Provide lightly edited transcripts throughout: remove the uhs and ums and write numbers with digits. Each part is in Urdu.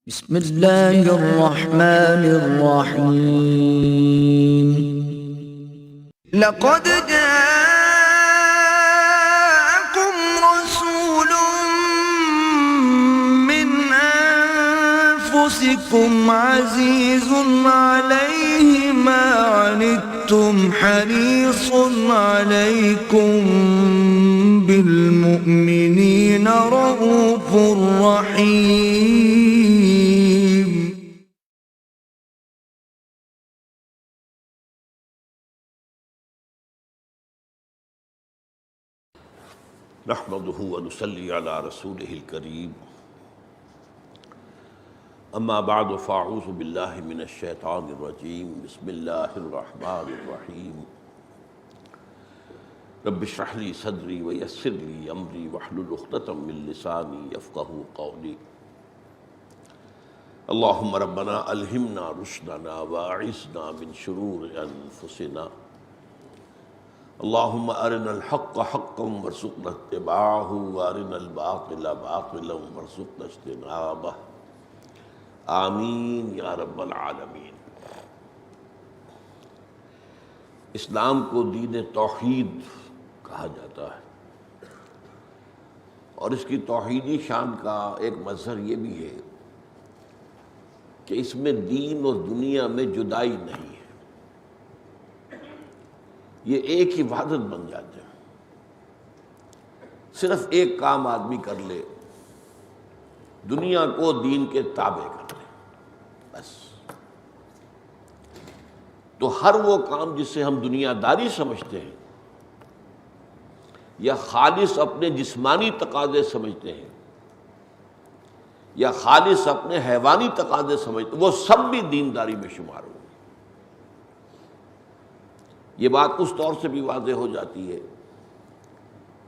بسم اللہ الرحمن الرحیم لقد جاءكم رسول من أنفسكم عزيز عليه ما عنتم حريص عليكم بالمؤمنين رؤوف رحيم. نحمده ونصلي على رسوله الكريم اما بعد فاعوذ بالله من الشيطان الرجيم بسم الله الرحمن الرحيم رب اشرح لي صدري ويسر لي امري واحلل عقدة من لساني يفقهوا قولي اللهم ربنا الهمنا رشدنا واعصمنا من شرور انفسنا اللهم ارنا الحق حقا وارزقنا اتباعه وارنا الباطل باطلا وارزقنا اجتنابه آمین یا رب العالمین. اسلام کو دین توحید کہا جاتا ہے، اور اس کی توحیدی شان کا ایک مظہر یہ بھی ہے کہ اس میں دین اور دنیا میں جدائی نہیں ہے، یہ ایک ہی وحدت بن جاتے ہیں. صرف ایک کام آدمی کر لے، دنیا کو دین کے تابع کر لے، بس. تو ہر وہ کام جسے ہم دنیا داری سمجھتے ہیں یا خالص اپنے جسمانی تقاضے سمجھتے ہیں یا خالص اپنے حیوانی تقاضے سمجھتے ہیں، وہ سب بھی دینداری میں شمار ہو. یہ بات اس طور سے بھی واضح ہو جاتی ہے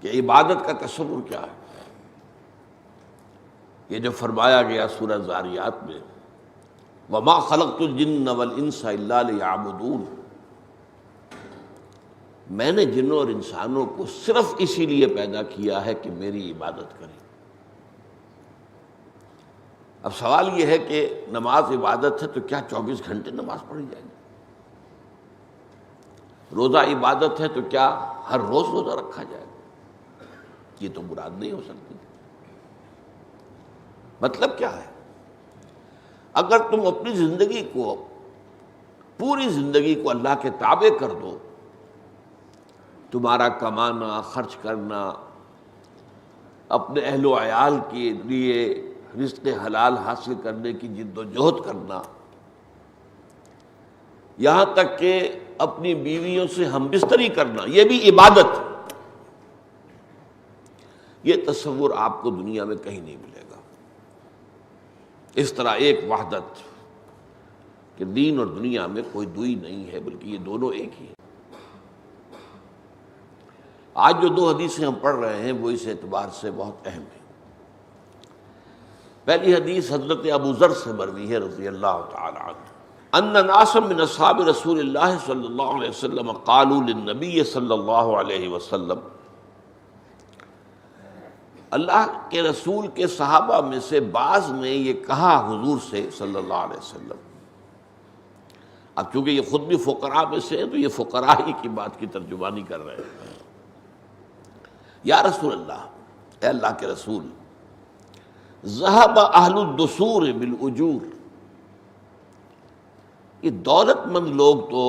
کہ عبادت کا تصور کیا ہے. یہ جو فرمایا گیا سورہ ذاریات میں وَمَا خَلَقْتُ الْجِنَّ وَالْإِنسَ إِلَّا لِيَعْبُدُونَ، میں نے جنوں اور انسانوں کو صرف اسی لیے پیدا کیا ہے کہ میری عبادت کریں. اب سوال یہ ہے کہ نماز عبادت ہے تو کیا 24 گھنٹے نماز پڑھی جائے گی؟ روزہ عبادت ہے تو کیا ہر روز روزہ رکھا جائے گا؟ یہ تو مراد نہیں ہو سکتی. مطلب کیا ہے؟ اگر تم اپنی زندگی کو، پوری زندگی کو اللہ کے تابع کر دو، تمہارا کمانا، خرچ کرنا، اپنے اہل و عیال کے لیے رزق حلال حاصل کرنے کی جد و جہد کرنا، یہاں تک کہ اپنی بیویوں سے ہم بستری کرنا، یہ بھی عبادت. یہ تصور آپ کو دنیا میں کہیں نہیں ملے گا. اس طرح ایک وحدت کہ دین اور دنیا میں کوئی دوئی نہیں ہے، بلکہ یہ دونوں ایک ہی ہیں. آج جو 2 حدیثیں ہم پڑھ رہے ہیں وہ اس اعتبار سے بہت اہم ہیں. پہلی حدیث حضرت ابو ذر سے مروی ہے رضی اللہ تعالی عنہ ان ناسا من اصحاب رسول اللہ صلی اللہ علیہ وسلم قالوا للنبی صلی اللہ علیہ وسلم، اللہ کے رسول کے صحابہ میں سے بعض نے یہ کہا حضور سے صلی اللہ علیہ وسلم. اب چونکہ یہ خود بھی فقراء میں سے ہیں تو یہ فقراء ہی کی بات کی ترجمانی کر رہے ہیں. یا رسول اللہ، اے اللہ کے رسول، ذہب اہل الدثور بالاجور، یہ دولت مند لوگ تو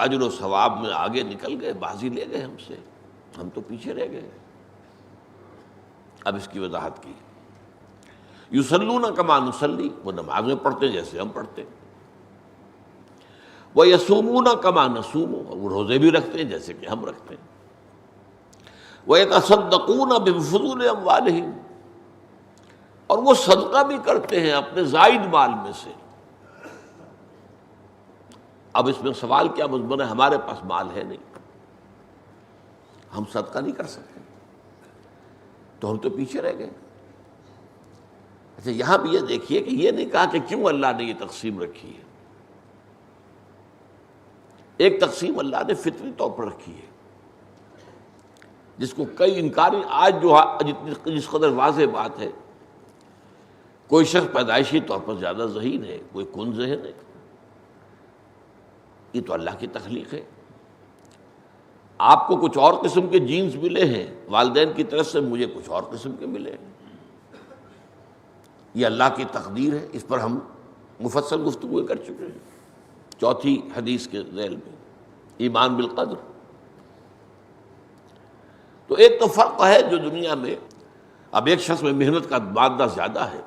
اجر و ثواب میں آگے نکل گئے، بازی لے گئے ہم سے، ہم تو پیچھے رہ گئے. اب اس کی وضاحت کی. یصلون کما نصلی، وہ نمازیں پڑھتے جیسے ہم پڑھتے. ویصومون کما نصوم، وہ روزے بھی رکھتے ہیں جیسے کہ ہم رکھتے ہیں. ویتصدقون بفضول اموالہم، اور وہ صدقہ بھی کرتے ہیں اپنے زائد مال میں سے. اب اس میں سوال کیا مضمون ہے؟ ہمارے پاس مال ہے نہیں، ہم صدقہ نہیں کر سکتے تو ہم تو پیچھے رہ گئے. اچھا، یہاں بھی یہ دیکھیے کہ یہ نہیں کہا کہ کیوں اللہ نے یہ تقسیم رکھی ہے. ایک تقسیم اللہ نے فطری طور پر رکھی ہے جس کو کئی انکاری، آج جو جس قدر واضح بات ہے، کوئی شخص پیدائشی طور پر زیادہ ذہین ہے، کوئی کن ذہن ہے، یہ تو اللہ کی تخلیق ہے۔ آپ کو کچھ اور قسم کے جینز ملے ہیں والدین کی طرف سے، مجھے کچھ اور قسم کے ملے ہیں، یہ اللہ کی تقدیر ہے، اس پر ہم مفصل گفتگو کر چکے ہیں چوتھی حدیث کے ذیل میں، ایمان بالقدر۔ تو ایک تو فرق ہے جو دنیا میں اب ایک شخص میں محنت کا مادہ زیادہ ہے،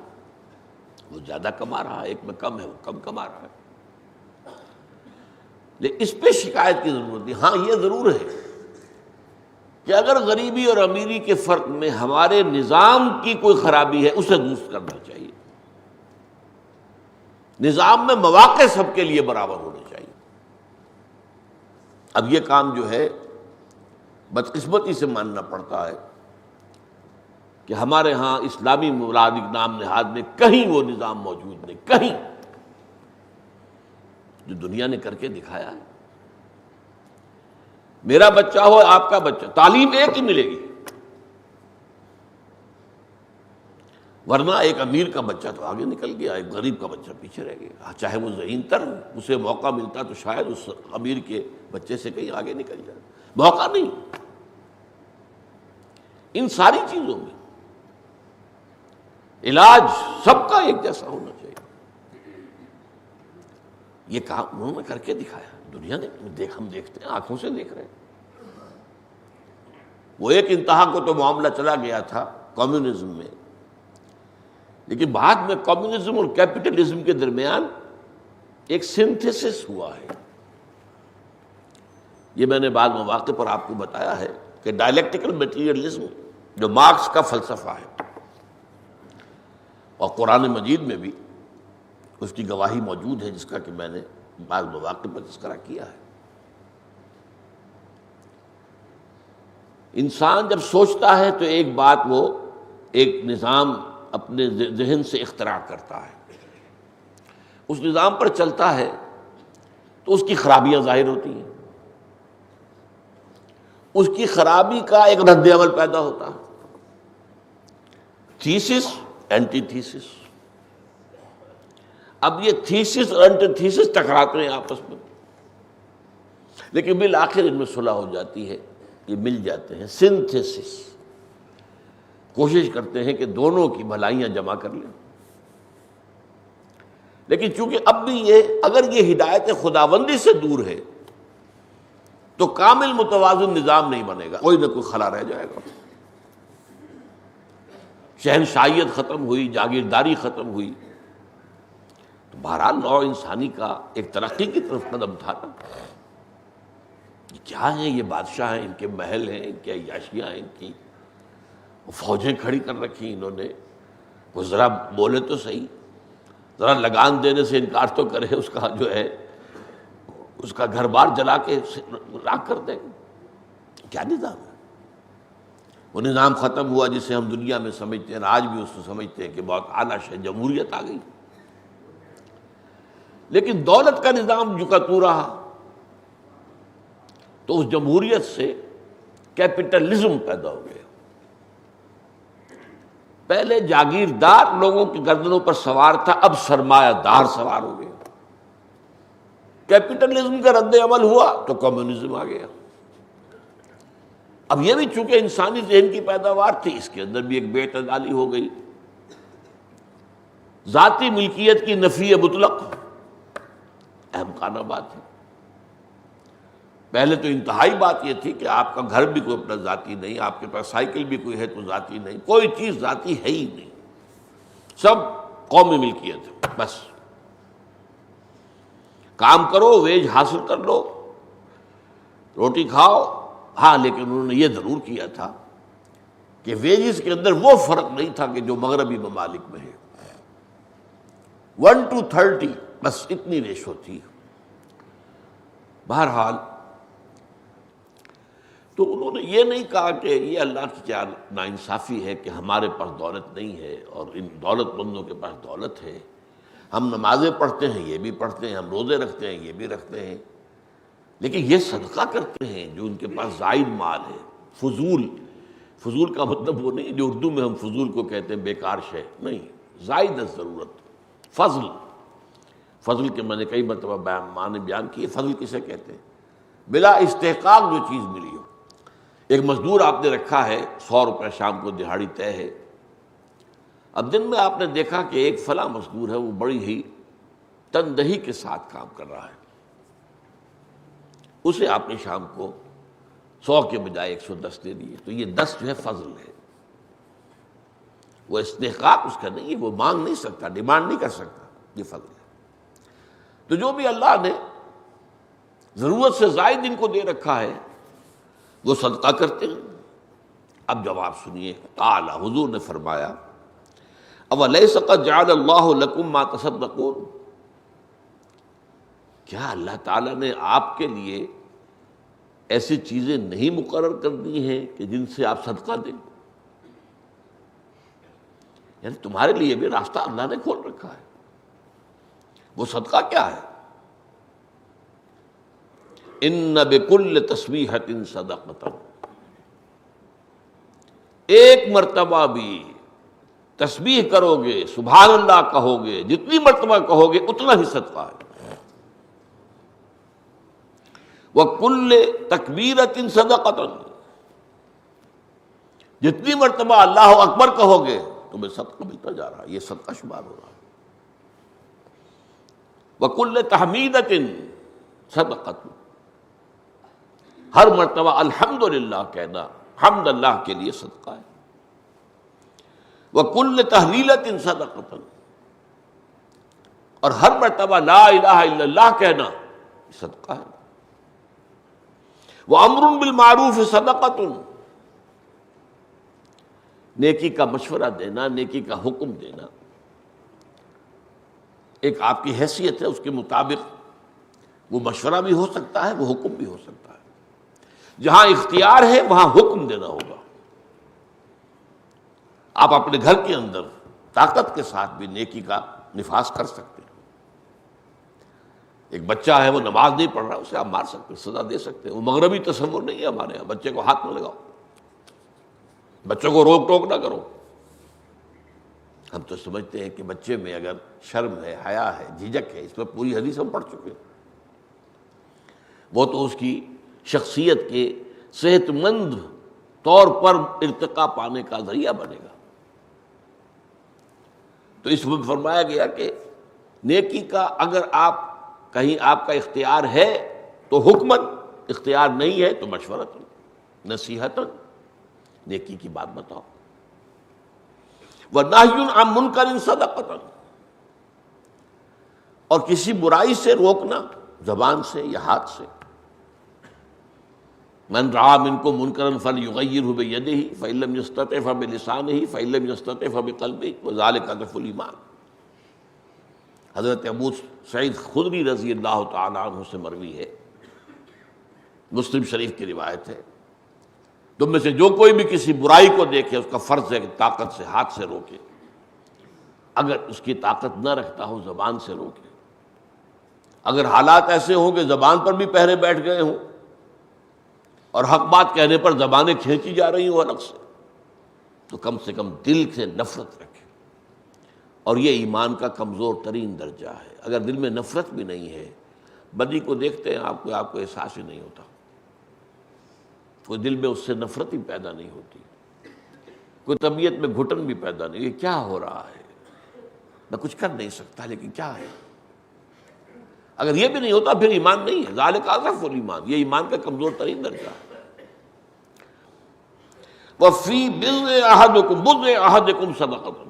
وہ زیادہ کما رہا ہے، ایک میں کم ہے، وہ کم کما رہا ہے، لیکن اس پہ شکایت کی ضرورت نہیں۔ ہاں یہ ضرور ہے کہ اگر غریبی اور امیری کے فرق میں ہمارے نظام کی کوئی خرابی ہے، اسے درست کرنا چاہیے۔ نظام میں مواقع سب کے لیے برابر ہونے چاہیے۔ اب یہ کام جو ہے بدقسمتی سے ماننا پڑتا ہے کہ ہمارے ہاں اسلامی ممالک نام نہاد میں کہیں وہ نظام موجود نہیں، کہیں، جو دنیا نے کر کے دکھایا ہے۔ میرا بچہ ہو، آپ کا بچہ، تعلیم ایک ہی ملے گی، ورنہ ایک امیر کا بچہ تو آگے نکل گیا، ایک غریب کا بچہ پیچھے رہ گیا، چاہے وہ ذہین تر ہو، اسے موقع ملتا تو شاید اس امیر کے بچے سے کہیں آگے نکل جائے، موقع نہیں۔ ان ساری چیزوں میں علاج سب کا ایک جیسا ہونا چاہیے۔ یہ کام انہوں نے کر کے دکھایا، دنیا نے ہم دیکھتے ہیں، آنکھوں سے دیکھ رہے ہیں۔ وہ ایک انتہا کو تو معاملہ چلا گیا تھا کمیونزم میں، لیکن بعد میں کمیونزم اور کیپٹلزم کے درمیان ایک سنتھیسس ہوا ہے۔ یہ میں نے بعض مواقع پر آپ کو بتایا ہے کہ ڈائلیکٹیکل میٹیریلزم جو مارکس کا فلسفہ ہے، اور قرآن مجید میں بھی اس کی گواہی موجود ہے، جس کا کہ میں نے بعض مواقع پر تذکرہ کیا ہے۔ انسان جب سوچتا ہے تو ایک بات، وہ ایک نظام اپنے ذہن سے اختراع کرتا ہے، اس نظام پر چلتا ہے تو اس کی خرابیاں ظاہر ہوتی ہیں، اس کی خرابی کا ایک رد عمل پیدا ہوتا ہے، تھیسس اینٹی تھیسس۔ اب یہ تھیسس اور اینٹی تھیسس ٹکراتے ہیں آپس میں، لیکن بالآخر ان میں صلح ہو جاتی ہے، یہ مل جاتے ہیں، سنتھیسس، کوشش کرتے ہیں کہ دونوں کی بھلائیاں جمع کر لیں۔ لیکن چونکہ اب بھی اگر یہ ہدایت خداوندی سے دور ہے تو کامل متوازن نظام نہیں بنے گا، کوئی نہ کوئی خلا رہ جائے گا۔ شہنشاہیت ختم ہوئی، جاگیرداری ختم ہوئی، تو بہرحال نوع انسانی کا ایک ترقی کی طرف قدم تھا نا۔ یہ کیا ہیں؟ یہ بادشاہ ہیں، ان کے محل ہیں، ان کے عیاشیاں ہیں، ان کی فوجیں کھڑی کر رکھی انہوں نے، وہ ذرا بولے تو صحیح، ذرا لگان دینے سے انکار تو کرے، اس کا جو ہے اس کا گھر بار جلا کے راکھ کر دیں۔ کیا نظام ہے؟ وہ نظام ختم ہوا جسے ہم دنیا میں سمجھتے ہیں، آج بھی اس کو سمجھتے ہیں کہ بہت اعلیٰ شے، جمہوریت آ گئی، لیکن دولت کا نظام جو کا تو رہا، تو اس جمہوریت سے کیپٹلزم پیدا ہو گیا۔ پہلے جاگیردار لوگوں کی گردنوں پر سوار تھا، اب سرمایہ دار سوار ہو گیا۔ کیپٹلزم کا رد عمل ہوا تو کمیونزم آ گیا۔ اب یہ بھی چونکہ انسانی ذہن کی پیداوار تھی، اس کے اندر بھی ایک بے اعتدالی ہو گئی۔ ذاتی ملکیت کی نفی مطلق اہم خانہ بات ہے۔ پہلے تو انتہائی بات یہ تھی کہ آپ کا گھر بھی کوئی اپنا ذاتی نہیں، آپ کے پاس سائیکل بھی کوئی ہے تو ذاتی نہیں، کوئی چیز ذاتی ہے ہی نہیں، سب قومی ملکیت ہے۔ بس کام کرو، ویج حاصل کر لو، روٹی کھاؤ۔ ہاں، لیکن انہوں نے یہ ضرور کیا تھا کہ ویجز کے اندر وہ فرق نہیں تھا کہ جو مغربی ممالک میں ہے، 1:30، بس اتنی ریشو تھی۔ بہرحال تو انہوں نے یہ نہیں کہا کہ یہ اللہ کی کیا ناانصافی ہے کہ ہمارے پاس دولت نہیں ہے اور ان دولت مندوں کے پاس دولت ہے، ہم نمازیں پڑھتے ہیں، یہ بھی پڑھتے ہیں، ہم روزے رکھتے ہیں، یہ بھی رکھتے ہیں، لیکن یہ صدقہ کرتے ہیں جو ان کے پاس زائد مال ہے، فضول کا مطلب وہ نہیں جو اردو میں ہم فضول کو کہتے ہیں بیکار شے، نہیں، زائد ضرورت. فضل، فضل کے میں نے کئی مرتبہ معنی بیان کیے. فضل کسے کہتے ہیں؟ بلا استحقاق جو چیز ملی ہو. ایک مزدور آپ نے رکھا ہے، 100 روپے شام کو دہاڑی طے ہے. اب دن میں آپ نے دیکھا کہ ایک فلاں مزدور ہے، وہ بڑی ہی تندہی کے ساتھ کام کر رہا ہے، اسے آپ نے شام کو 100 کے بجائے 110 دے دیے. تو یہ 10 جو ہے فضل ہے. وہ استحقاق اس کا نہیں ہے، وہ مانگ نہیں سکتا، ڈیمانڈ نہیں کر سکتا، یہ فضل ہے. تو جو بھی اللہ نے ضرورت سے زائد ان کو دے رکھا ہے وہ صدقہ کرتے ہیں. اب جواب سنیے. قال، حضور نے فرمایا، اولیس قد جعل اللہ لکم ما تصدقون، کیا اللہ تعالیٰ نے آپ کے لیے ایسی چیزیں نہیں مقرر کر دی ہیں کہ جن سے آپ صدقہ دیں؟ یعنی تمہارے لیے بھی راستہ اللہ نے کھول رکھا ہے. وہ صدقہ کیا ہے؟ ان بکل تسبیحۃ صدقۃ، ایک مرتبہ بھی تسبیح کرو گے، سبحان اللہ کہو گے، جتنی مرتبہ کہو گے اتنا ہی صدقہ ہے. وَكُلِّ تَكْبِيرَةٍ صَدَقَةٌ، جتنی مرتبہ اللہ اکبر کہو گے تمہیں صدقہ ملتا جا رہا ہے، یہ صدقہ شمار ہو رہا ہے. وَكُلِّ تَحْمِيدَةٍ صَدَقَةٌ، ہر مرتبہ الحمدللہ کہنا حمد اللہ کے لیے صدقہ ہے. وَكُلِّ تَحْلِيلَةٍ صَدَقَةٌ، اور ہر مرتبہ لا الہ الا اللہ کہنا صدقہ ہے. وَأَمْرٌ بِالْمَعْرُوفِ صَدَقَةٌ، نیکی کا مشورہ دینا، نیکی کا حکم دینا، ایک آپ کی حیثیت ہے، اس کے مطابق وہ مشورہ بھی ہو سکتا ہے، وہ حکم بھی ہو سکتا ہے. جہاں اختیار ہے وہاں حکم دینا ہوگا. آپ اپنے گھر کے اندر طاقت کے ساتھ بھی نیکی کا نفاذ کر سکتے ہیں. ایک بچہ ہے وہ نماز نہیں پڑھ رہا، اسے آپ مار سکتے ہیں، سزا دے سکتے ہیں. وہ مغربی تصور نہیں ہے ہمارے یہاں، بچے کو ہاتھ نہ لگاؤ، بچوں کو روک ٹوک نہ کرو. ہم تو سمجھتے ہیں کہ بچے میں اگر شرم ہے، حیا ہے، جھجک ہے، اس میں پوری حدیث ہم پڑھ چکے ہیں، وہ تو اس کی شخصیت کے صحت مند طور پر ارتقا پانے کا ذریعہ بنے گا. تو اس میں فرمایا گیا کہ نیکی کا اگر آپ کہیں آپ کا اختیار ہے تو حکمن، اختیار نہیں ہے تو مشورتاً، نصیحتاً نیکی کی بات بتاؤ. وَنَهْيٌ عَن مُنْكَرٍ صَدَقَةً، اور کسی برائی سے روکنا زبان سے یا ہاتھ سے. من رعا منکم منکرا فلیغیرہ بیدہ فإن لم یستطع فبلسانہ فإن لم یستطع فبقلبہ وذلک اضعف الایمان. حضرت ابو سعید خدری رضی اللہ تعالی عنہ سے مروی ہے، مسلم شریف کی روایت ہے، تم میں سے جو کوئی بھی کسی برائی کو دیکھے اس کا فرض ہے کہ طاقت سے ہاتھ سے روکے. اگر اس کی طاقت نہ رکھتا ہو زبان سے روکے. اگر حالات ایسے ہوں کہ زبان پر بھی پہرے بیٹھ گئے ہوں اور حق بات کہنے پر زبانیں کھینچی جا رہی ہوں الگ سے کم دل سے نفرت رکھے. اور یہ ایمان کا کمزور ترین درجہ ہے. اگر دل میں نفرت بھی نہیں ہے، بدی کو دیکھتے ہیں آپ کو احساس ہی نہیں ہوتا، کوئی دل میں اس سے نفرت ہی پیدا نہیں ہوتی، کوئی طبیعت میں گھٹن بھی پیدا نہیں. یہ کیا ہو رہا ہے، میں کچھ کر نہیں سکتا لیکن کیا ہے. اگر یہ بھی نہیں ہوتا پھر ایمان نہیں ہے. ذالک اضعف الایمان، یہ ایمان کا کمزور ترین درجہ ہے. وفی بضع احدکم صدقۃ،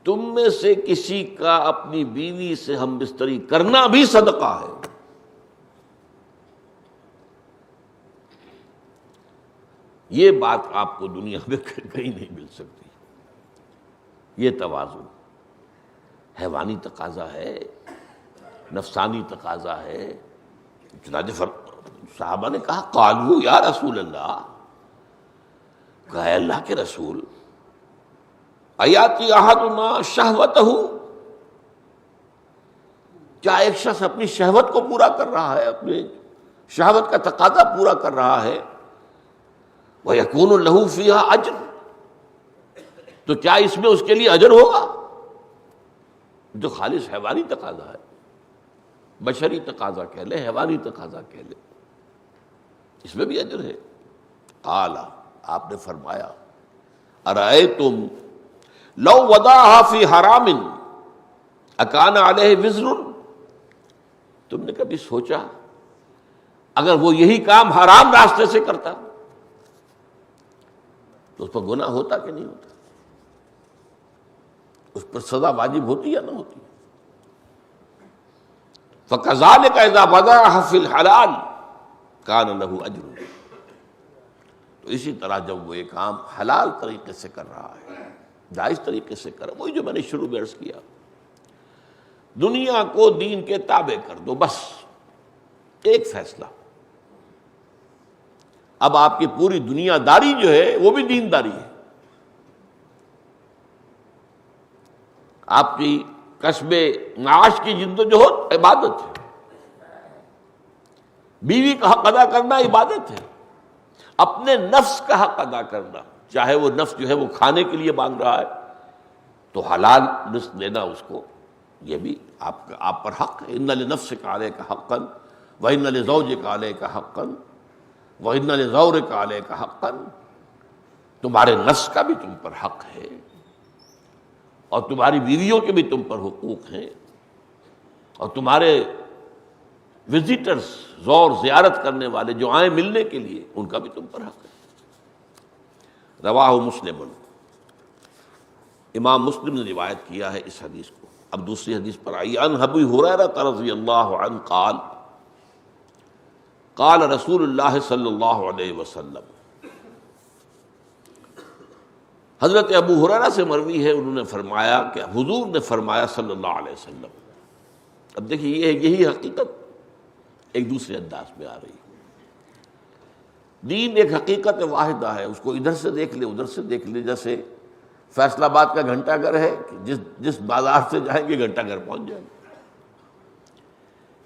تم میں سے کسی کا اپنی بیوی سے ہم بستری کرنا بھی صدقہ ہے. یہ بات آپ کو دنیا میں کہیں نہیں مل سکتی. یہ تواضع حیوانی تقاضا ہے، نفسانی تقاضا ہے. چنانچہ صحابہ نے کہا قالوا یا رسول اللہ، کہا اے اللہ کے رسول، ایاتی احدنا شہوتہ، کیا ایک شخص اپنی شہوت کو پورا کر رہا ہے، اپنی شہوت کا تقاضا پورا کر رہا ہے، وَيَكُونُ لَهُ فِيهَا أَجْرٌ، تو کیا اس میں اس کے لیے اجر ہوگا؟ جو خالص حیوانی تقاضا ہے، بشری تقاضا کہہ لیں، حیوانی تقاضا کہہ لیں، اس میں بھی اجر ہے۔ قال، آپ نے فرمایا، ارأیتم لو وضعها فی حرام اکان علیہ وزر، تم نے کبھی سوچا اگر وہ یہی کام حرام راستے سے کرتا تو اس پر گناہ ہوتا کہ نہیں ہوتا؟ اس پر سزا واجب ہوتی یا نہ ہوتی؟ فَكَذَلِكَ إِذَا وَضَعَهَا فِي الْحَلَالِ كَانَ لَهُ أَجْرٌ، تو اسی طرح جب وہ یہ کام حلال طریقے سے کر رہا ہے، جائز طریقے سے کر رہا ہے، وہی جو میں نے شروع میں عرض کیا، دنیا کو دین کے تابع کر دو، بس ایک فیصلہ۔ اب آپ کی پوری دنیا داری جو ہے وہ بھی دین داری ہے، آپ کی کسب معاش کی جد و جہد عبادت ہے، بیوی کا حق ادا کرنا عبادت ہے، اپنے نفس کا حق ادا کرنا، چاہے وہ نفس جو ہے وہ کھانے کے لیے مانگ رہا ہے تو حلال رزق دینا اس کو، یہ بھی آپ پر حق ہے۔ ان لنفسک علیک حقا وان لزوجک علیک حقا وان لزورک علیک حقا، تمہارے نفس کا بھی تم پر حق ہے اور تمہاری بیویوں کے بھی تم پر حقوق ہیں، اور تمہارے وزٹرز، زور زیارت کرنے والے جو آئیں ملنے کے لیے، ان کا بھی تم پر حق ہے۔ رواہ مسلم، امام مسلم نے روایت کیا ہے اس حدیث کو۔ اب دوسری حدیث پر آئی، عن ابی ہریرہ رضی اللہ عنہ قال قال رسول اللہ صلی اللہ علیہ وسلم، حضرت ابو ہریرہ سے مروی ہے، انہوں نے فرمایا کہ حضور نے فرمایا صلی اللہ علیہ وسلم۔ اب دیکھیے یہی حقیقت ایک دوسرے انداز میں آ رہی ہے۔ دین ایک حقیقت واحدہ ہے، اس کو ادھر سے دیکھ لے ادھر سے دیکھ لے، جیسے فیصل آباد کا گھنٹہ گھر ہے کہ جس بازار سے جائیں گے گھنٹہ گھر پہنچ جائیں گے۔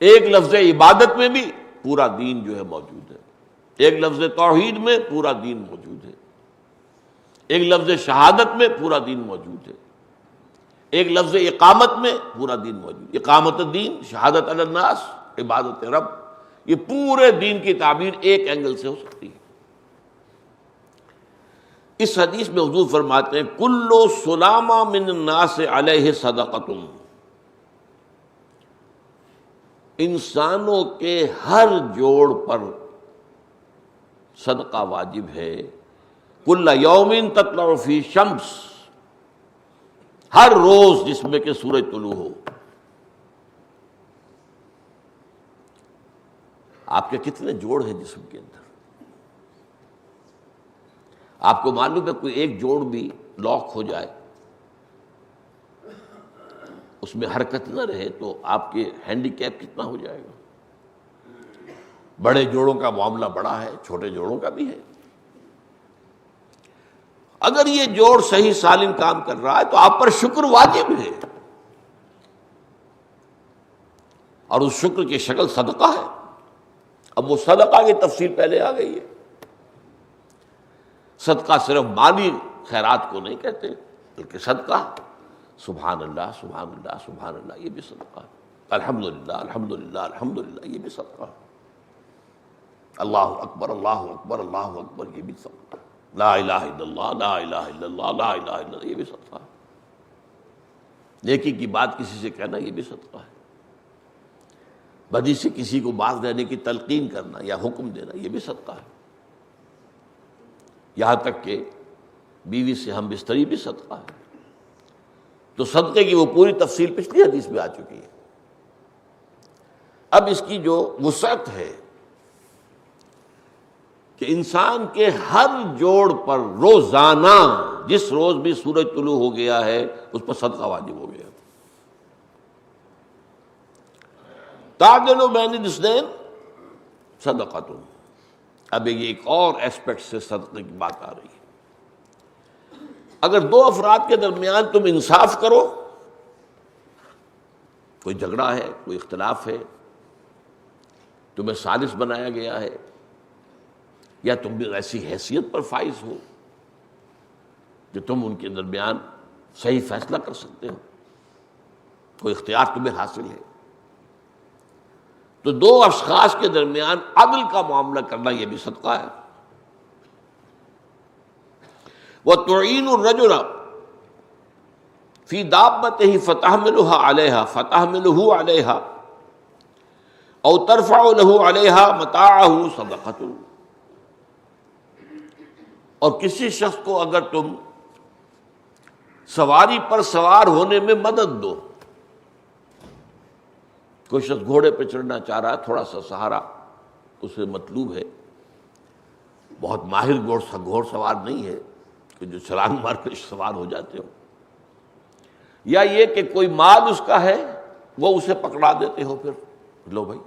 ایک لفظ عبادت میں بھی پورا دین جو ہے موجود ہے، ایک لفظ توحید میں پورا دین موجود ہے، ایک لفظ شہادت میں پورا دین موجود ہے، ایک لفظ اقامت میں پورا دین موجود ہے۔ اقامت الدین، شہادت علی الناس، عبادت رب، یہ پورے دین کی تعبیر ایک اینگل سے ہو سکتی ہے۔ اس حدیث میں حضور فرماتے ہیں کل سلامہ من الناس علیہ صدقۃ، انسانوں کے ہر جوڑ پر صدقہ واجب ہے، کل یوم تطلع فی شمس، ہر روز جس میں کہ سورج طلوع ہو۔ آپ کے کتنے جوڑ ہیں جسم کے اندر؟ آپ کو معلوم ہے کوئی ایک جوڑ بھی لاک ہو جائے، اس میں حرکت نہ رہے تو آپ کے ہینڈی کیپ کتنا ہو جائے گا۔ بڑے جوڑوں کا معاملہ بڑا ہے، چھوٹے جوڑوں کا بھی ہے۔ اگر یہ جوڑ صحیح سالم کام کر رہا ہے تو آپ پر شکر واجب ہے، اور اس شکر کی شکل صدقہ ہے۔ اب وہ صدقہ کی تفصیل پہلے آ گئی ہے۔ صدقہ صرف مالی خیرات کو نہیں کہتے، بلکہ صدقہ سبحان اللہ سبحان اللہ سبحان اللہ، یہ بھی صدقہ ہے۔ الحمدللہ الحمدللہ الحمدللہ، یہ بھی صدقہ ہے۔ اللہ اکبر اللہ اکبر اللہ اکبر، یہ بھی صدقہ ہے۔ لا الہ الا اللہ لا الہ الا اللہ لا الہ الا اللہ، یہ بھی صدقہ ہے۔ نیکی کی بات کسی سے کہنا، یہ بھی صدقہ ہے۔ بدی سے کسی کو باز رہنے کی تلقین کرنا یا حکم دینا، یہ بھی صدقہ ہے۔ یہاں تک کہ بیوی سے ہم بستری بھی صدقہ ہے۔ تو صدقے کی وہ پوری تفصیل پچھلی حدیث میں آ چکی ہے۔ اب اس کی جو وسعت ہے کہ انسان کے ہر جوڑ پر روزانہ جس روز بھی سورج طلوع ہو گیا ہے اس پر صدقہ واجب ہو گیا۔ تعدل بین الاثنین صدقۃ۔ اب یہ ایک اور ایسپیکٹ سے صدقے کی بات آ رہی ہے۔ اگر دو افراد کے درمیان تم انصاف کرو، کوئی جھگڑا ہے، کوئی اختلاف ہے، تمہیں ثالث بنایا گیا ہے، یا تم بھی ایسی حیثیت پر فائز ہو کہ تم ان کے درمیان صحیح فیصلہ کر سکتے ہو، کوئی اختیار تمہیں حاصل ہے۔ تو دو اشخاص کے درمیان عدل کا معاملہ کرنا یہ بھی صدقہ ہے۔ وَتُعِينُ الرَّجُلَ فِي دَابَّتِهِ فَتَحْمِلُهَا عَلَيْهَا عَلَيْهَا أَوْ تَرْفَعُ لَهُ عَلَيْهَا مَتَاعَهُ صَدَقَةٌ۔ اور کسی شخص کو اگر تم سواری پر سوار ہونے میں مدد دو، کوئی شخص گھوڑے پہ چڑھنا چاہ رہا ہے، تھوڑا سا سہارا اسے مطلوب ہے، بہت ماہر گھوڑ سوار نہیں ہے کہ جو چھلانگ مار کے سوار ہو جاتے ہو، یا یہ کہ کوئی مال اس کا ہے وہ اسے پکڑا دیتے ہو، پھر لو بھائی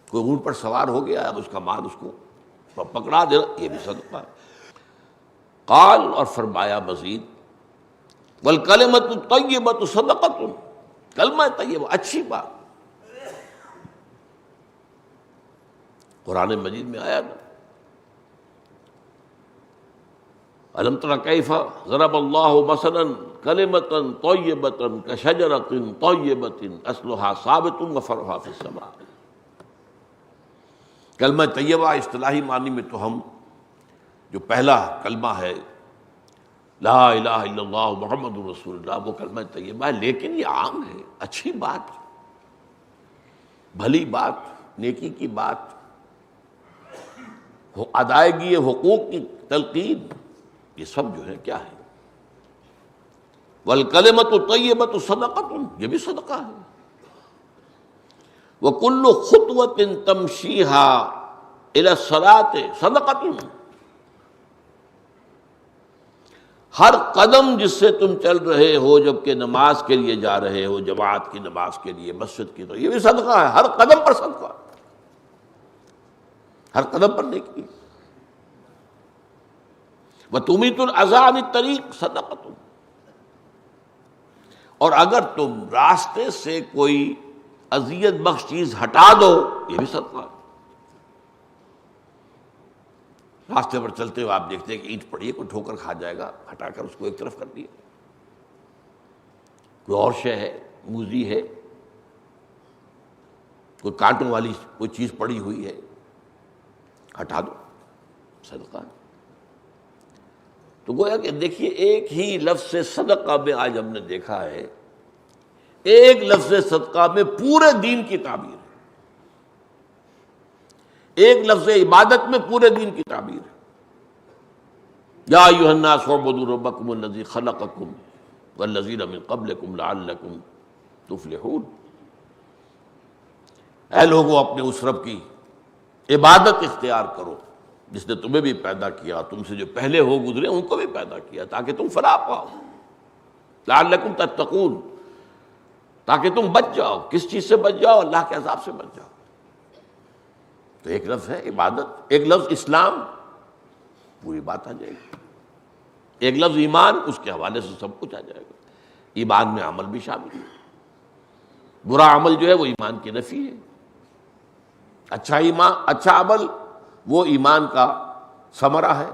کوئی اونٹ پر سوار ہو گیا ہے، اس کا مال اس کو پکڑا دینا، یہ بھی صدقہ ہے۔ قال، اور فرمایا مزید، والکلمۃ الطیبۃ صدقۃ، کلمہ طیبہ اچھی بات، قرآن مجید میں آیا نا، الم تر کیف ضرب اللہ مثلا کلمۃ طیبۃ کشجرۃ طیبۃ اصلھا ثابت وفرعھا فی السماء۔ کلمہ طیبہ اصطلاحی معنی میں تو ہم جو پہلا کلمہ ہے لا الہ الا اللہ محمد رسول اللہ، وہ کلمہ طیبہ ہے، لیکن یہ عام ہے، اچھی بات، بھلی بات، نیکی کی بات، ادائیگی حقوق کی تلقین، یہ سب جو ہے کیا ہے؟ والکلمۃ الطیبۃ صدقۃ، یہ بھی صدقہ ہے۔ وکل خطوۃ تمشیھا الی الصلاۃ صدقۃ، ہر قدم جس سے تم چل رہے ہو جبکہ نماز کے لیے جا رہے ہو، جماعت کی نماز کے لیے مسجد کی، تو یہ بھی صدقہ ہے، ہر قدم پر صدقہ، ہر قدم پر نیکی۔ وَتُمِيتُ الْأَذَىٰ عَنِ الطَّرِيقِ صَدَقَةٌ، اور اگر تم راستے سے کوئی اذیت بخش چیز ہٹا دو، یہ بھی صدقہ ہے۔ راستے پر چلتے ہوئے آپ دیکھتے ہیں کہ اینٹ پڑی ہے، کوئی ٹھوکر کھا جائے گا، ہٹا کر اس کو ایک طرف کر دیا، کوئی اور شے ہے، موزی ہے، کوئی کانٹوں والی کوئی چیز پڑی ہوئی ہے، ہٹا دو، صدقہ ہے۔ تو گویا کہ دیکھیے ایک ہی لفظ صدقہ میں آج ہم نے دیکھا ہے، ایک لفظ صدقہ میں پورے دین کی تعبیر ہے، ایک لفظ عبادت میں پورے دین کی تعبیر ہے۔ یا ایھا الناس اعبدوا ربکم الذی خلقکم والذین من قبلکم لعلکم تفلحون، اے لوگو اپنے اس رب کی عبادت اختیار کرو جس نے تمہیں بھی پیدا کیا، تم سے جو پہلے ہو گزرے ان کو بھی پیدا کیا تاکہ تم فلاح پاؤ، لعلکم تتقون، تاکہ تم بچ جاؤ۔ کس چیز سے بچ جاؤ؟ اللہ کے عذاب سے بچ جاؤ۔ تو ایک لفظ ہے عبادت، ایک لفظ اسلام، پوری بات آ جائے گی، ایک لفظ ایمان، اس کے حوالے سے سب کچھ آ جائے گا۔ ایمان میں عمل بھی شامل ہے، برا عمل جو ہے وہ ایمان کی نفی ہے، اچھا عمل وہ ایمان کا ثمرہ ہے،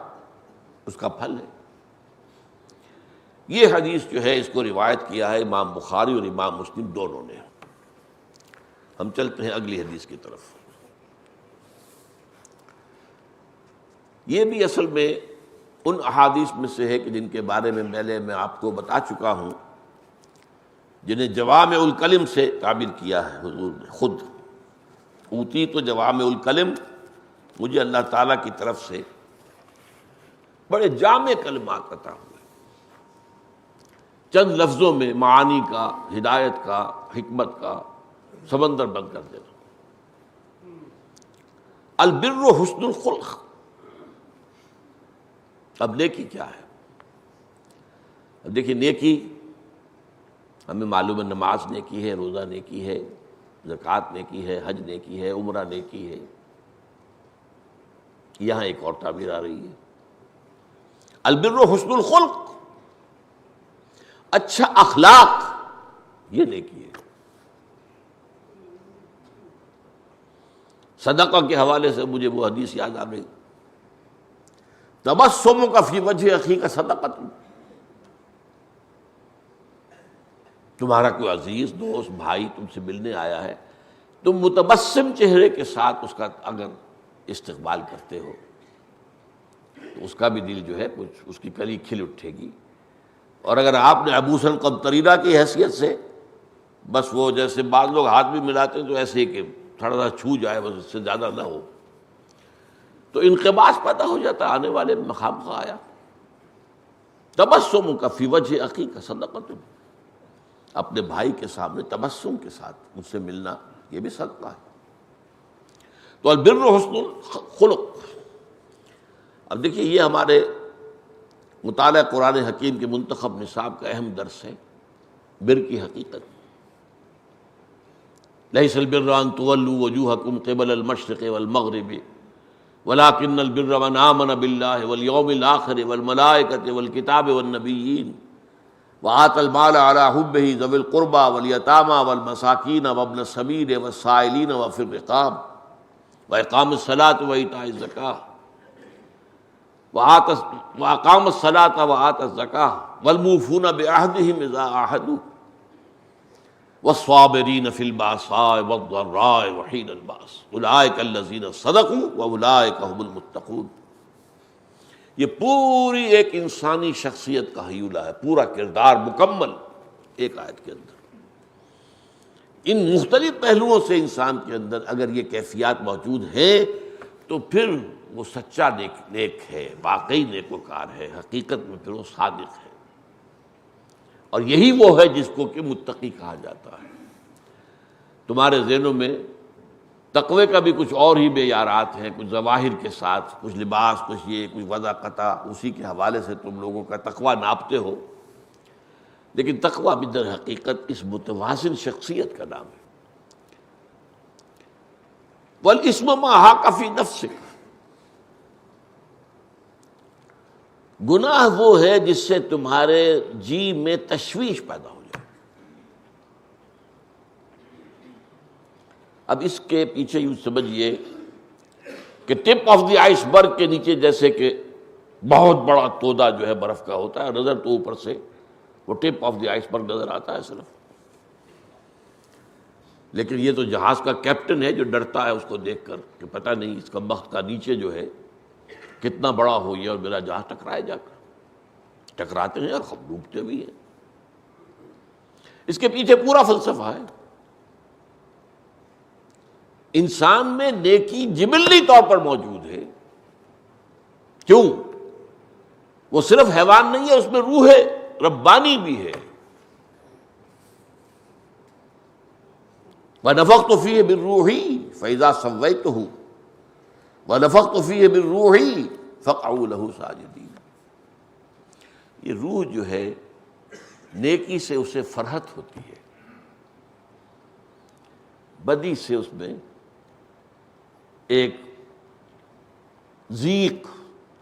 اس کا پھل ہے۔ یہ حدیث جو ہے اس کو روایت کیا ہے امام بخاری اور امام مسلم دونوں نے۔ ہم چلتے ہیں اگلی حدیث کی طرف۔ یہ بھی اصل میں ان احادیث میں سے ہے کہ جن کے بارے میں پہلے میں آپ کو بتا چکا ہوں، جنہیں جوامع الکلم سے تعبیر کیا ہے حضور نے خود، اوتی تو جوامع الکلم، مجھے اللہ تعالیٰ کی طرف سے بڑے جامع کلمات عطا ہوئے، چند لفظوں میں معانی کا، ہدایت کا، حکمت کا سمندر بند کر دینا۔ البر حسن الخلق۔ اب نیکی کیا ہے؟ اب دیکھیے نیکی ہمیں معلوم ہے، نماز نیکی ہے، روزہ نیکی ہے، زکوٰۃ نیکی ہے، حج نیکی ہے، عمرہ نیکی ہے۔ یہاں ایک اور تعبیر آ رہی ہے، البر حسن الخلق، اچھا اخلاق، یہ نیکی ہے۔ صدقہ کے حوالے سے مجھے وہ حدیث یاد آ گئی، تبسمک فی وجہ اخیک صدقۃ، تمہارا کوئی عزیز دوست بھائی تم سے ملنے آیا ہے، تم متبسم چہرے کے ساتھ اس کا اگر استقبال کرتے ہو تو اس کا بھی دل جو ہے کچھ اس کی کلی کھل اٹھے گی۔ اور اگر آپ نے ابو سن قمطریرہ کی حیثیت سے بس وہ جیسے بعض لوگ ہاتھ بھی ملاتے ہیں تو ایسے ہی کہ تھوڑا سا چھو جائے بس اس سے زیادہ نہ ہو، تو انقباض پیدا ہو جاتا، آنے والے مقام کا آیا۔ تبسمک فی وجہ اخیک صدقۃ، اپنے بھائی کے سامنے تبسم کے ساتھ مجھ سے ملنا یہ بھی صدقہ ہے۔ تو البر حسن الخلق۔ اب دیکھیے یہ ہمارے مطالعہ قرآن حکیم کے منتخب نصاب کا اہم درس ہے، بر کی حقیقت۔ لیس البر ان تولوا وجوہکم قبل المشرق والمغرب ولکن البر من آمن باللہ والیوم الآخر والملائکۃ والکتاب والنبیین وآتى المال على حبه ذوي القربى واليتامى والمساكين وابن السبيل والسائلين وفي الرقاب وإقام الصلاة وإيتاء الزكاة وأقام الصلاة وآتى الزكاة والموفون بعهدهم إذا عاهدوا والصابرين في البأساء والضراء وحين البأس أولئك الذين صدقوا وأولئك هم المتقون۔ یہ پوری ایک انسانی شخصیت کا حیولہ ہے، پورا کردار مکمل ایک آیت کے اندر۔ ان مختلف پہلوؤں سے انسان کے اندر اگر یہ کیفیات موجود ہیں تو پھر وہ سچا نیک ہے، واقعی نیکوکار ہے، حقیقت میں پھر وہ صادق ہے، اور یہی وہ ہے جس کو کہ متقی کہا جاتا ہے۔ تمہارے ذہنوں میں تقوی کا بھی کچھ اور ہی معیارات ہیں، کچھ ظواہر کے ساتھ، کچھ لباس، کچھ یہ، کچھ وضع قطع، اسی کے حوالے سے تم لوگوں کا تقوی ناپتے ہو، لیکن تقوی بھی در حقیقت اس متوازن شخصیت کا نام ہے۔ والاسم ما حاق فی نفسک، گناہ وہ ہے جس سے تمہارے جی میں تشویش پیدا ہو جائے۔ اب اس کے پیچھے یوں سمجھیے کہ ٹپ آف دی آئس برگ کے نیچے جیسے کہ بہت بڑا تودا جو ہے برف کا ہوتا ہے، نظر تو اوپر سے وہ ٹپ آف دی آئس برگ نظر آتا ہے صرف، لیکن یہ تو جہاز کا کیپٹن ہے جو ڈرتا ہے اس کو دیکھ کر کہ پتہ نہیں اس کا بخت کا نیچے جو ہے کتنا بڑا ہو یہ اور میرا جہاز ٹکرائے جا کر۔ ٹکراتے ہیں اور خود ڈوبتے بھی ہیں۔ اس کے پیچھے پورا فلسفہ ہے۔ انسان میں نیکی جبلی طور پر موجود ہے، کیوں؟ وہ صرف حیوان نہیں ہے، اس میں روح ربانی بھی ہے۔ وَنَفَخْتُ فِيهِ مِن رُّوحِي فَإِذَا سَوَّيْتُهُ وَنَفَخْتُ فِيهِ مِن رُّوحِي فَقَعُوا لَهُ سَاجِدِينَ۔ یہ روح جو ہے نیکی سے اسے فرحت ہوتی ہے، بدی سے اس میں ایک ضیق،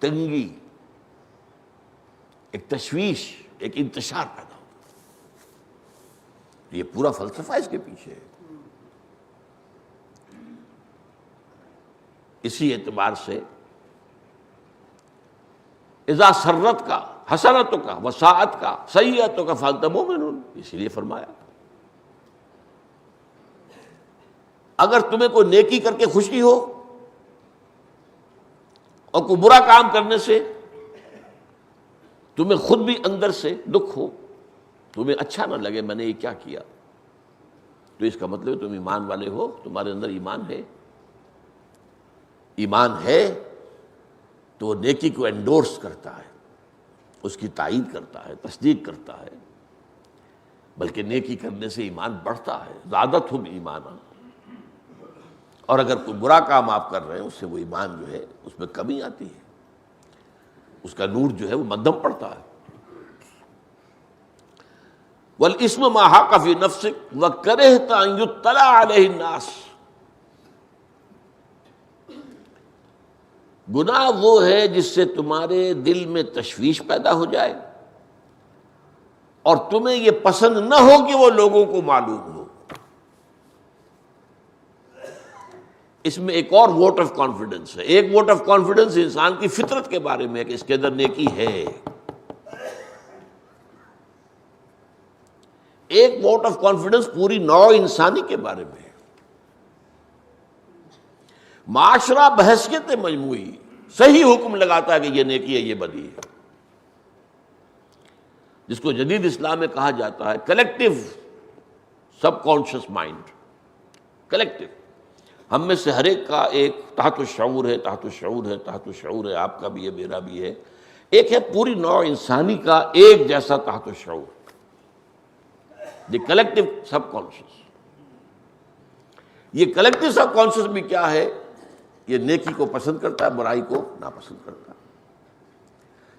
تنگی، ایک تشویش، ایک انتشار پیدا ہوتا ہے۔ یہ پورا فلسفہ اس کے پیچھے ہے۔ اسی اعتبار سے اذا سرت کا، حسنتوں کا، وساعت کا، سیئتوں کا فانت مومنون، اسی لیے فرمایا اگر تمہیں کوئی نیکی کر کے خوشی ہو اور کوئی برا کام کرنے سے تمہیں خود بھی اندر سے دکھ ہو، تمہیں اچھا نہ لگے میں نے یہ کیا کیا، تو اس کا مطلب تم ایمان والے ہو، تمہارے اندر ایمان ہے۔ ایمان ہے تو وہ نیکی کو انڈورس کرتا ہے، اس کی تائید کرتا ہے، تصدیق کرتا ہے، بلکہ نیکی کرنے سے ایمان بڑھتا ہے۔ زادتہم ایمانا، اور اگر کوئی برا کام آپ کر رہے ہیں اس سے وہ ایمان جو ہے اس میں کمی آتی ہے، اس کا نور جو ہے وہ مدھم پڑتا ہے۔ والاسم ما حاق فی نفسک وکرہت ان یطلع علیہ الناس، گناہ وہ ہے جس سے تمہارے دل میں تشویش پیدا ہو جائے اور تمہیں یہ پسند نہ ہو کہ وہ لوگوں کو معلوم ہو۔ اس میں ایک اور ووٹ آف کانفیڈنس ہے. ایک ووٹ آف کانفیڈنس انسان کی فطرت کے بارے میں ہے کہ اس کے اندر نیکی ہے. ایک ووٹ آف کانفیڈنس پوری نوع انسانی کے بارے میں ہے. معاشرہ بحثیت مجموعی صحیح حکم لگاتا ہے کہ یہ نیکی ہے یہ بدی ہے، جس کو جدید اسلام میں کہا جاتا ہے کلیکٹو سب کانشیس مائنڈ. کلیکٹو، ہم میں سے ہر ایک کا ایک تحت الشعور ہے، تحت الشعور ہے، تحت الشعور ہے. آپ کا بھی ہے، میرا بھی ہے. ایک ہے پوری نوع انسانی کا ایک جیسا تحت الشعور، دی کلیکٹو سب کانشیس. یہ کلیکٹو سب کانشیس بھی کیا ہے؟ یہ نیکی کو پسند کرتا ہے، برائی کو ناپسند کرتا ہے.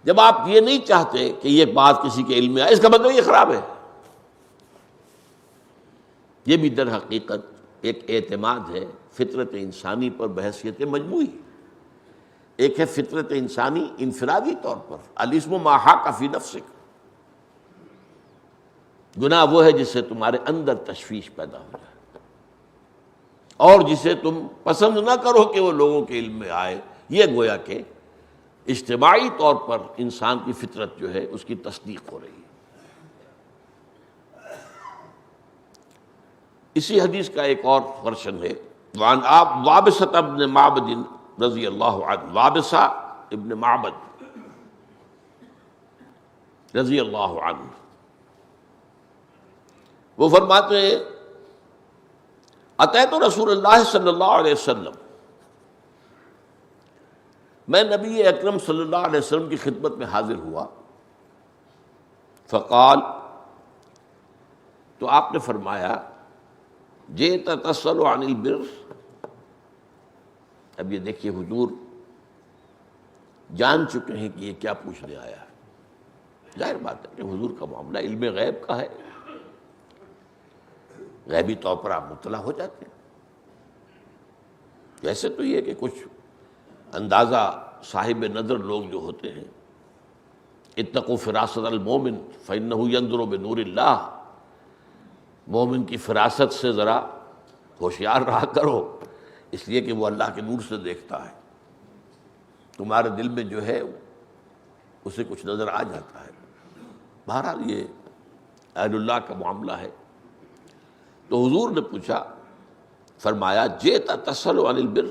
جب آپ یہ نہیں چاہتے کہ یہ بات کسی کے علم میں آئے، اس کا مطلب یہ خراب ہے. یہ بھی در حقیقت ایک اعتماد ہے فطرت انسانی پر بحیثیت مجموعی. ایک ہے فطرت انسانی انفرادی طور پر، الاسم ما حاک فی نفسک. گناہ وہ ہے جس سے تمہارے اندر تشویش پیدا ہو جائے اور جسے تم پسند نہ کرو کہ وہ لوگوں کے علم میں آئے. یہ گویا کہ اجتماعی طور پر انسان کی فطرت جو ہے اس کی تصدیق ہو رہی ہے. اسی حدیث کا ایک اور ورژن ہے، وعن وابصہ ابن معبد رضی اللہ عنہ. وابصہ ابن معبد رضی اللہ عنہ وہ فرماتے ہیں اتیت رسول اللہ صلی اللہ علیہ وسلم، میں نبی اکرم صلی اللہ علیہ وسلم کی خدمت میں حاضر ہوا. فقال، تو آپ نے فرمایا جئت تسأل عن البر. اب یہ دیکھیے حضور جان چکے ہیں کہ یہ کیا پوچھنے آیا ہے. ظاہر بات ہے کہ حضور کا معاملہ علم غیب کا ہے، غیبی طور پر آپ مطلع ہو جاتے ہیں. ویسے تو یہ کہ کچھ اندازہ صاحب نظر لوگ جو ہوتے ہیں، اتقوا فراست المومن فإنہ ینظر بنور اللہ، مومن کی فراست سے ذرا ہوشیار رہا کرو، اس لیے کہ وہ اللہ کے نور سے دیکھتا ہے. تمہارے دل میں جو ہے اسے کچھ نظر آ جاتا ہے. بہرحال یہ اہل اللہ کا معاملہ ہے. تو حضور نے پوچھا، فرمایا جئت تسأل عن البر،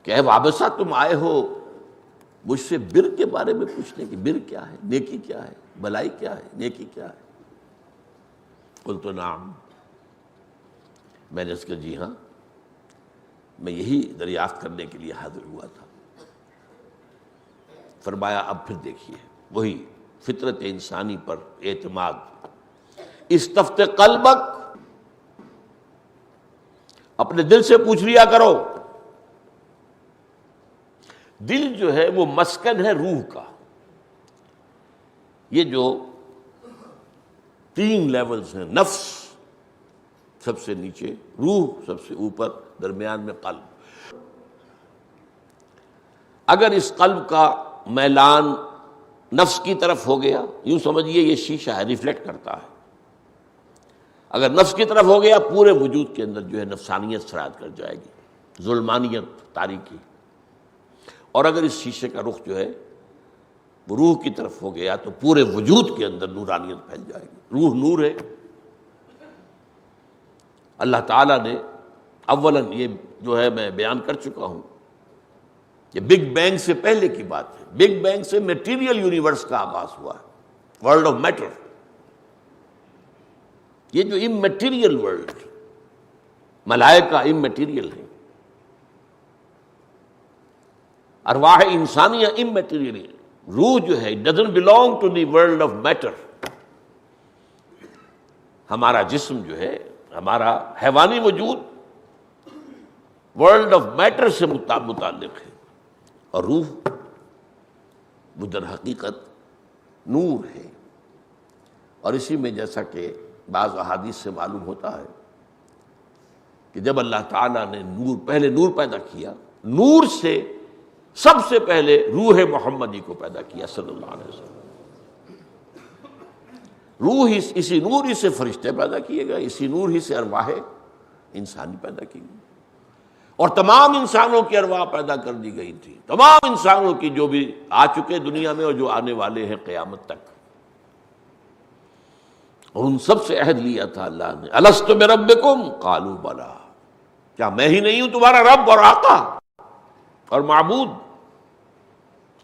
کہ اے وابصہ تم آئے ہو مجھ سے بر کے بارے میں پوچھنے کی. بر کیا ہے؟ نیکی کیا ہے؟ بھلائی کیا ہے؟ نیکی کیا ہے؟ قلت نعم، میں نے اس کا جی ہاں، میں یہی دریافت کرنے کے لیے حاضر ہوا تھا. فرمایا اب پھر دیکھیے وہی فطرت انسانی پر اعتماد. استفت قلبک، اپنے دل سے پوچھ لیا کرو. دل جو ہے وہ مسکن ہے روح کا. یہ جو 3 لیولز ہیں، نفس سب سے نیچے، روح سب سے اوپر، درمیان میں قلب. اگر اس قلب کا میلان نفس کی طرف ہو گیا، یوں سمجھیے یہ شیشہ ہے، ریفلیکٹ کرتا ہے. اگر نفس کی طرف ہو گیا پورے وجود کے اندر جو ہے نفسانیت سرایت کر جائے گی، ظلمانیت، تاریکی. اور اگر اس شیشے کا رخ جو ہے وہ روح کی طرف ہو گیا تو پورے وجود کے اندر نورانیت پھیل جائے گی. روح نور ہے. اللہ تعالیٰ نے اولاً یہ جو ہے میں بیان کر چکا ہوں کہ بگ بینگ سے پہلے کی بات ہے. بگ بینگ سے میٹیریل یونیورس کا آغاز ہوا ہے، ورلڈ آف میٹر. یہ جو اممیٹیریل ورلڈ، ملائکہ اممیٹیریل ہے، ارواح انسانیہ اممیٹیریل ہے. روح جو ہے doesn't belong to the world of matter. ہمارا جسم جو ہے، ہمارا حیوانی وجود ورلڈ آف میٹر سے متعلق ہے، اور روح وہ در حقیقت نور ہے. اور اسی میں جیسا کہ بعض احادیث سے معلوم ہوتا ہے کہ جب اللہ تعالیٰ نے پہلے نور پیدا کیا، نور سے سب سے پہلے روح محمدی کو پیدا کیا صلی اللہ علیہ وسلم. روح اسی نور ہی سے فرشتے پیدا کیے گئے، اسی نور ہی سے ارواح انسانی پیدا کی گئی، اور تمام انسانوں کی ارواح پیدا کر دی گئی تھی، تمام انسانوں کی جو بھی آ چکے دنیا میں اور جو آنے والے ہیں قیامت تک، اور ان سب سے عہد لیا تھا اللہ نے، الست بربکم قالوا بلا، کیا میں ہی نہیں ہوں تمہارا رب اور آقا اور معبود؟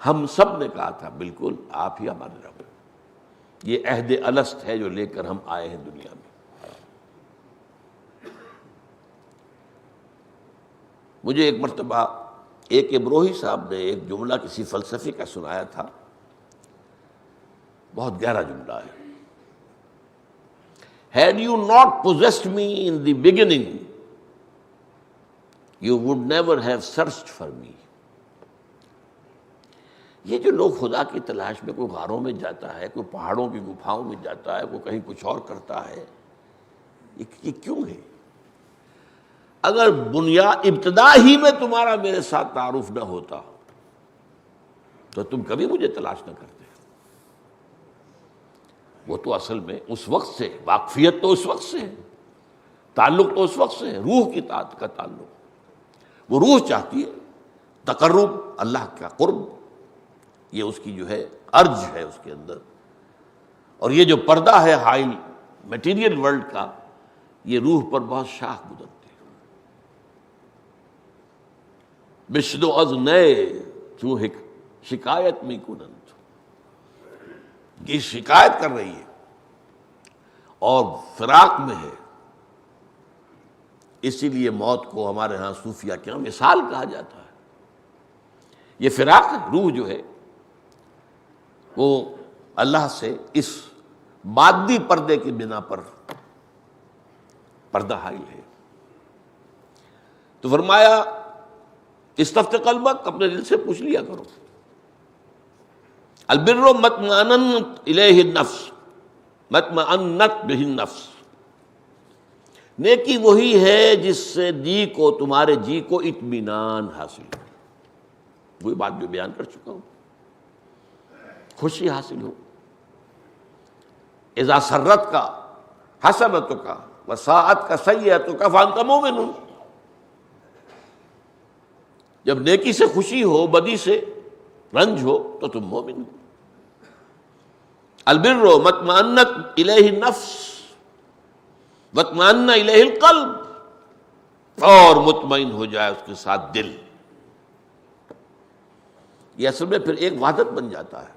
ہم سب نے کہا تھا بالکل آپ ہی ہمارے رب ہیں۔ یہ عہد الست ہے جو لے کر ہم آئے ہیں دنیا میں۔ مجھے ایک مرتبہ ایک ابروہی صاحب نے ایک جملہ کسی فلسفی کا سنایا تھا، بہت گہرا جملہ ہے۔ Had you not possessed me in the beginning, you would never have searched for me۔ یہ جو لوگ خدا کی تلاش میں کوئی غاروں میں جاتا ہے، کوئی پہاڑوں کی گپھاؤں میں جاتا ہے، کوئی کہیں کچھ اور کرتا ہے، یہ کیوں ہے؟ اگر ابتدا ہی میں تمہارا میرے ساتھ تعارف نہ ہوتا تو تم کبھی مجھے تلاش نہ کرتے۔ وہ تو اصل میں اس وقت سے، واقفیت تو اس وقت سے ہے، تعلق تو اس وقت سے ہے، روح کی کا تعلق۔ وہ روح چاہتی ہے تقرب، اللہ کا قرب، یہ اس کی جو ہے ارج ہے اس کے اندر، اور یہ جو پردہ ہے حائل میٹیریل ورلڈ کا، یہ روح پر بہت شاخ گزرتی ہے۔ بشدو از نئے چوں شکایت میں کنند، یہ شکایت کر رہی ہے اور فراق میں ہے، اسی لیے موت کو ہمارے ہاں صوفیہ کے ہاں وصال کہا جاتا ہے۔ یہ فراق ہے، روح جو ہے وہ اللہ سے اس مادی پردے کی بنا پر پردہ حائل ہے۔ تو فرمایا استفت قلبک، اپنے دل سے پوچھ لیا کرو۔ البر مطمئنت الیہ النفس، مطمئنت بہ النفس، نیکی وہی ہے جس سے جی کو، تمہارے جی کو اطمینان حاصل ہو، وہی بات جو بیان کر چکا ہوں، خوشی حاصل ہو۔ اذا سرت کا حسنت کا وساعت کا سیئت کا فانت مومن، جب نیکی سے خوشی ہو، بدی سے رنج ہو، تو تم مومن ہو۔ البر مطمئنت الیہ النفس واطمئن الیہ القلب، اور مطمئن ہو جائے اس کے ساتھ دل۔ یہ اصل میں پھر ایک وحدت بن جاتا ہے،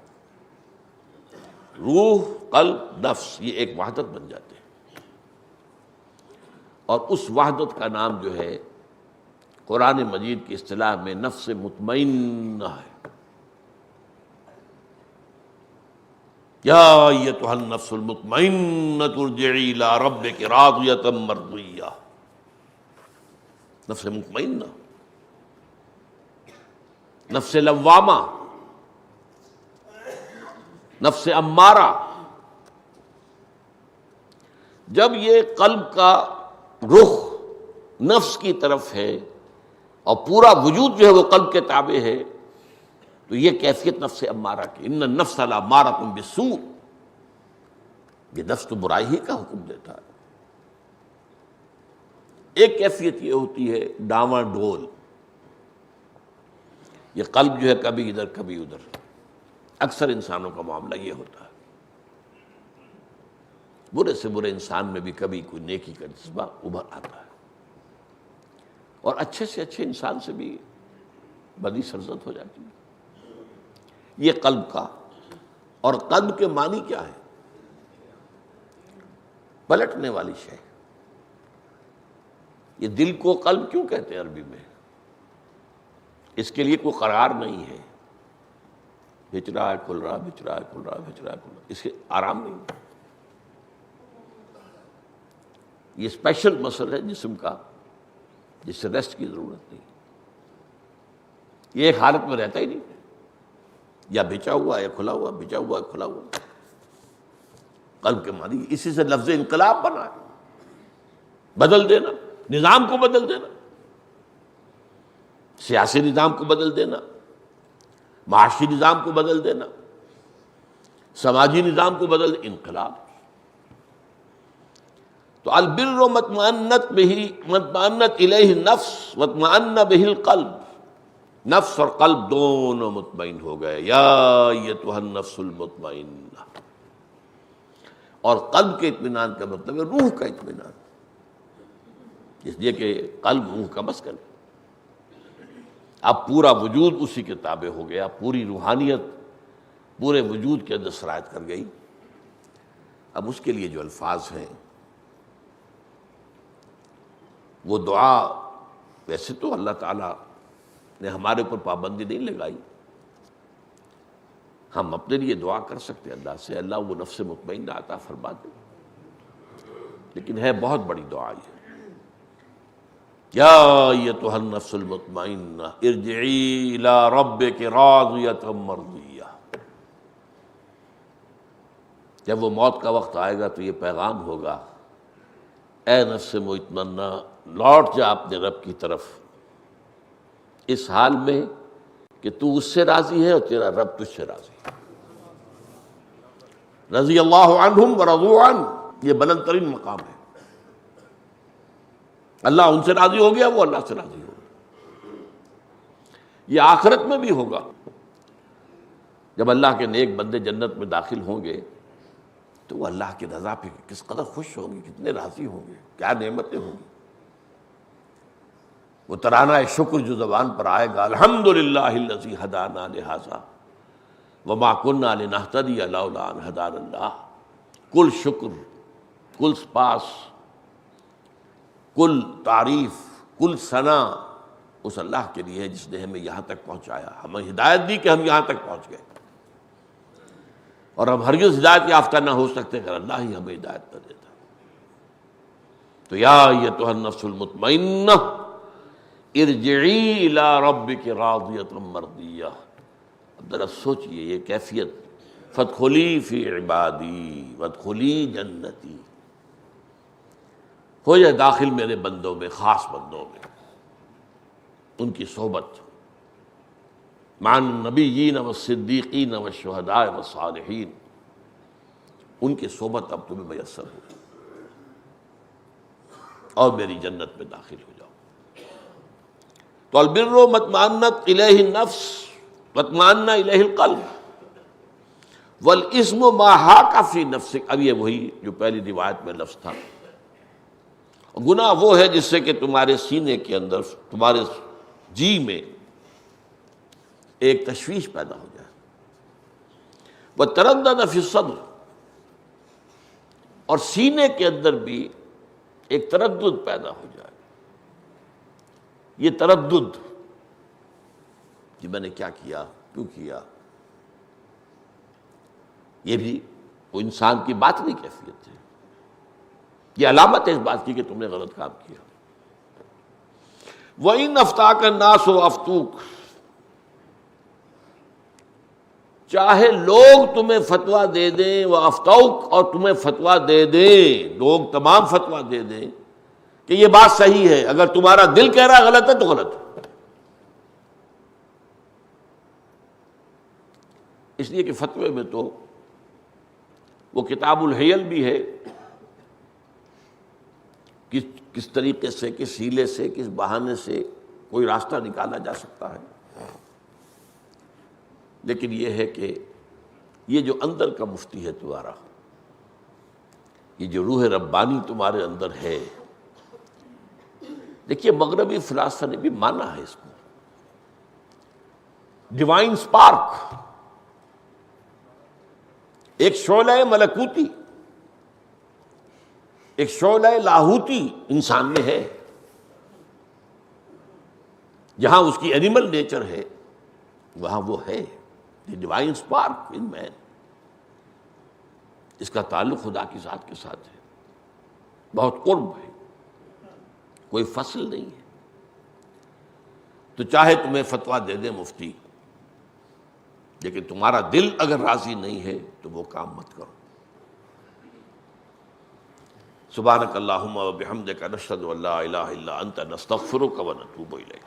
روح، قلب، نفس، یہ ایک وحدت بن جاتے ہیں، اور اس وحدت کا نام جو ہے قرآن مجید کی اصطلاح میں نفس مطمئنہ ہے۔ یا ایتھا النفس المطمئنہ ارجعی الی ربک راضیۃ مرضیہ، نفس مطمئنہ، نفس لوامہ، نفس امارہ۔ جب یہ قلب کا رخ نفس کی طرف ہے اور پورا وجود جو ہے وہ قلب کے تابع ہے، تو یہ کیفیت نفس امارہ کی، ان النفس لامارۃ بالسوء، یہ نفس تو برائی ہی کا حکم دیتا ہے۔ ایک کیفیت یہ ہوتی ہے ڈاواں ڈول، یہ قلب جو ہے کبھی ادھر کبھی ادھر، اکثر انسانوں کا معاملہ یہ ہوتا ہے۔ برے سے برے انسان میں بھی کبھی کوئی نیکی کا جذبہ ابھر آتا ہے، اور اچھے سے اچھے انسان سے بھی بدی سرزد ہو جاتی ہے۔ یہ قلب کا، اور قلب کے معنی کیا ہے؟ پلٹنے والی شے۔ یہ دل کو قلب کیوں کہتے ہیں عربی میں؟ اس کے لیے کوئی قرار نہیں ہے، بھچ رہا ہے کھل رہا، بھچ رہا ہے کھل رہا، بھچ رہا ہے کھل رہا، اس کے آرام نہیں۔ یہ اسپیشل مسل ہے جسم کا، جس سے ریسٹ کی ضرورت نہیں، یہ ایک حالت میں رہتا ہی نہیں، یا بھچا ہوا یا کھلا ہوا، بھچا ہوا یا کھلا ہوا۔ قلب کے معنی اسی سے لفظ انقلاب بنا ہے، بدل دینا، نظام کو بدل دینا، سیاسی نظام کو بدل دینا، معاشی نظام کو بدل دینا، سماجی نظام کو بدل دینا، انقلاب۔ تو البر مطمئنت الیہ نفس واطمأن بہ القلب، نفس اور قلب دونوں مطمئن ہو گئے، یا ایتھا النفس المطمئنہ۔ اور قلب کے اطمینان کا مطلب ہے روح کا اطمینان، اس لیے کہ قلب روح کا مسکن ہے۔ اب پورا وجود اسی کے تابع ہو گیا، پوری روحانیت پورے وجود کے اندر سرایت کر گئی۔ اب اس کے لیے جو الفاظ ہیں وہ دعا، ویسے تو اللہ تعالیٰ نے ہمارے اوپر پابندی نہیں لگائی، ہم اپنے لیے دعا کر سکتے ہیں اللہ سے، اللہ وہ نفس مطمئنہ عطا فرما دے، لیکن ہے بہت بڑی دعا یہ، یا ایتھا النفس المطمئنہ ارجعی الی ربک راضیۃ مرضیہ۔ جب وہ موت کا وقت آئے گا تو یہ پیغام ہوگا، اے نفس مطمئنہ لوٹ جا اپنے رب کی طرف، اس حال میں کہ تو اس سے راضی ہے اور تیرا رب تجھ سے راضی ہے۔ رضی اللہ عنہم ورضوا عنہ، یہ بلند ترین مقام ہے۔ اللہ ان سے راضی ہو گیا، وہ اللہ سے راضی ہو گیا۔ یہ آخرت میں بھی ہوگا، جب اللہ کے نیک بندے جنت میں داخل ہوں گے تو وہ اللہ کی رضا پہ کس قدر خوش ہوں گے، کتنے راضی ہوں گے، کیا نعمتیں ہوں گی۔ وہ ترانہ شکر جو زبان پر آئے گا، الحمدللہ الذی ہدانا لہذا وما کنا لنہتدی لولا ان ہدانا اللہ، کل شکر، کل سپاس، کل تعریف، کل ثنا اس اللہ کے لیے ہے جس نے ہمیں یہاں تک پہنچایا، ہمیں ہدایت دی کہ ہم یہاں تک پہنچ گئے، اور ہم ہرگز ہدایت یافتہ نہ ہو سکتے اگر اللہ ہی ہمیں ہدایت نہ دیتا۔ تو یا ایتھا النفس المطمئنہ ارجعی الی ربک راضیۃ مرضیہ۔ اب ذرا سوچئے یہ کیفیت، فادخلی فی عبادی وادخلی جنتی، ہو جائے داخل میرے بندوں میں، خاص بندوں میں، ان کی صحبت مع النبیین والصدیقین والشہداء والصالحین، ان کی صحبت اب تمہیں میسر ہو اور میری جنت میں داخل ہو جاؤ۔ تو البر مطمئنت الیہ النفس واطمأن الیہ القلب والاسم ما حاک فی نفسک۔ اب یہ وہی جو پہلی روایت میں لفظ تھا، گناہ وہ ہے جس سے کہ تمہارے سینے کے اندر، تمہارے جی میں ایک تشویش پیدا ہو جائے، وتردد فی الصدر، اور سینے کے اندر بھی ایک تردد پیدا ہو جائے۔ یہ تردد کہ میں نے کیا کیا، کیوں کیا، یہ بھی وہ انسان کی باطنی کیفیت ہے، یہ علامت ہے اس بات کی کہ تم نے غلط کام کیا۔ وَإِنْ أَفْتَاكَ النَّاسُ وَأَفْتُوكَ، چاہے لوگ تمہیں فتویٰ دے دیں، وَأَفْتَوْكَ، اور تمہیں فتویٰ دے دیں، لوگ تمام فتویٰ دے دیں کہ یہ بات صحیح ہے، اگر تمہارا دل کہہ رہا غلط ہے تو غلط ہے۔ اس لیے کہ فتوے میں تو وہ کتاب الحیل بھی ہے، کس طریقے سے، کس ہیلے سے، کس بہانے سے کوئی راستہ نکالا جا سکتا ہے، لیکن یہ ہے کہ یہ جو اندر کا مفتی ہے تمہارا، یہ جو روح ربانی تمہارے اندر ہے، دیکھیے مغربی فلاسفہ نے بھی مانا ہے اس کو، ڈیوائن سپارک، ایک شعلہ ملکوتی، ایک شعلہ لاہوتی انسان میں ہے، جہاں اس کی اینیمل نیچر ہے وہاں وہ ہے، ڈیوائن سپارک ان مین، اس کا تعلق خدا کی ذات کے ساتھ ہے، بہت قرب ہے، کوئی فصل نہیں ہے۔ تو چاہے تمہیں فتویٰ دے دے مفتی، لیکن تمہارا دل اگر راضی نہیں ہے تو وہ کام مت کرو۔ سبحانک اللہم و بحمدک نشہد ان لا الہ الا انت نستغفرک و نتوب الیک۔